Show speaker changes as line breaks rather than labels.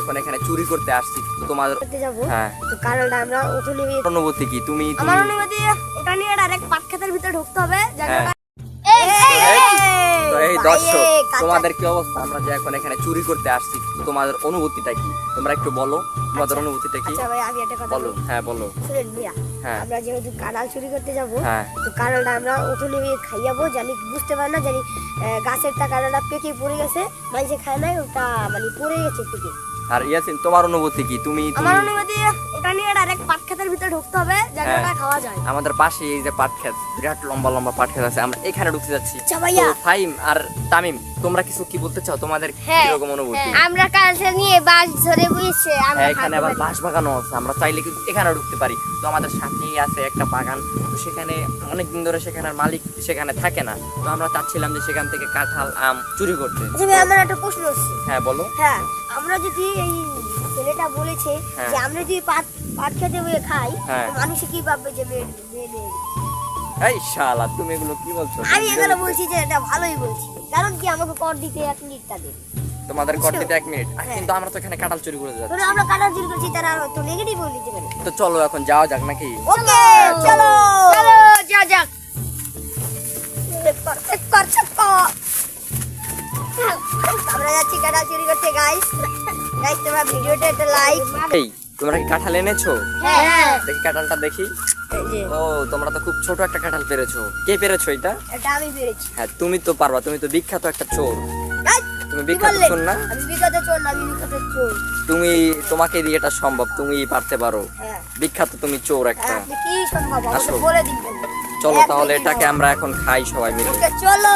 এখন এখানে চুরি করতে আসছি তোমার
করতে যাব।
হ্যাঁ
তো কারণটা আমরা ওখানে
অনুভূতি কি তুমি
আমার অনুমতি ওটা নিয়ে ডাইরেক্ট পাট ক্ষেতের ভিতরে ঢুকতে হবে
হ্যাঁ। তো এই দর্শক তোমাদের কি অবস্থা? আমরা যে এখন এখানে চুরি করতে আসছি তোমাদের অনুভূতিটা কি তোমরা একটু বলো তোমাদের অনুভূতিটা কি
আচ্ছা ভাই আমি একটা কথা
বলো।
বলি।
হ্যাঁ বলো।
শুনেন ভাইয়া,
হ্যাঁ
আমরা যেহেতু কাঁঠাল চুরি করতে যাব,
হ্যাঁ
তো কাঁঠালটা আমরা ওখানে খাইয়াবো, জানি বুঝতে পারি না, জানি গাছের তা কাঁঠালটা পেকে পড়ে গেছে, মানুষে খায় নাই, ওটা মানে পড়ে গেছে পেকে।
আর ইয়াসিন তোমার অনুভূতি কি তুমি
আমার অনুমতি ওটা নিয়ে ডাইরেক্ট পাট ক্ষেতের ভিতরে ঢুকতে হবে, জানি
হ্যাঁ।
ওটা খাওয়া যায়।
আমাদের পাশে এই যে পাট ক্ষেত বিরাট লম্বা লম্বা পাট ক্ষেত আছে, আমরা এখানে ঢুকতে যাচ্ছি।
আচ্ছা ভাইয়া।
তো ফাহিম আর তামিম তোমরা কিছু কি বলতে চাও? তোমাদের কিরকম অনুভূতি?
আমরা কাঁঠাল নিয়ে বাস ধরে বসে
হ্যাঁ, এখানে আবার বাঁশ বাগানও আছে, আমরা চাইলে কিন্তু এখানে ঢুকতে পারি। তো আমাদের সামনেই আছে একটা বাগান, তো সেখানে অনেকদিন ধরে সেখানের মালিক সেখানে থাকে না, তো আমরা চাচ্ছিলাম যে সেখান থেকে কাঁঠাল আম চুরি করতে।
আচ্ছা ভাই, আমার একটা প্রশ্ন আছে।
হ্যাঁ বলো।
হ্যাঁ, আমরা যদি এই ছেলেটা বলেছে
হ্যাঁ।
যে আমরা যদি পাট খেতে বসে খাই,
হ্যাঁ।
তো মানুষে কি ভাববে যে মেয়ে মেয়ে মেয়ে?
এই শালা তুমি এগুলো কি বলছো?
আমি এখানে বলছি যে এটা ভালোই বলছি, কারণ কি আমাকে কর দিতে 1 মিনিট তাদের।
তোমাদের করতে 1 মিনিট,
হ্যাঁ।
কিন্তু আমরা তো এখানে কাঁঠাল চুরি করে যাচ্ছি।
ধরো আমরা কাঁঠাল চুরি করছি, তারা তো নেগেটিভ বলে দিতে পারে।
তো চলো এখন যাওয়া যাক নাকি?
ওকে, চলো চলো যা যাক। আমরা যাচ্ছি কাঁঠাল চুরি করতে গাইস। গাইস তোমরা ভিডিওটা একটা লাইক।
এই তোমরা কি কাঁঠাল এনেছো?
হ্যাঁ,
দেখি কাঁঠালটা দেখি।
এই যে
ও তোমরা তো খুব ছোট একটা কাঁঠাল পেরেছো। কে পেরেছো এটা?
এটা আমি পেরেছি।
হ্যাঁ তুমি তো পারবা, তুমি তো বিখ্যাত একটা চোর।
গাইস
তুমি
কি
বিখ্যাত
বললে?
চোর না?
আমি বিগত চোর না, আমি বিগত চোর।
তুমি তোমাকে দিয়ে এটা সম্ভব, তুমি পারতে পারো।
হ্যাঁ,
বিখ্যাত তুমি চোর একটা।
আপনি কি সম্ভব আমাকে
আসো।
বলে দিবেন।
চলো
এক
তাহলে
মিনিট
এটাকে
দাও।
আমরা এখন খাই সবাই মিলে।
ওকে চলো।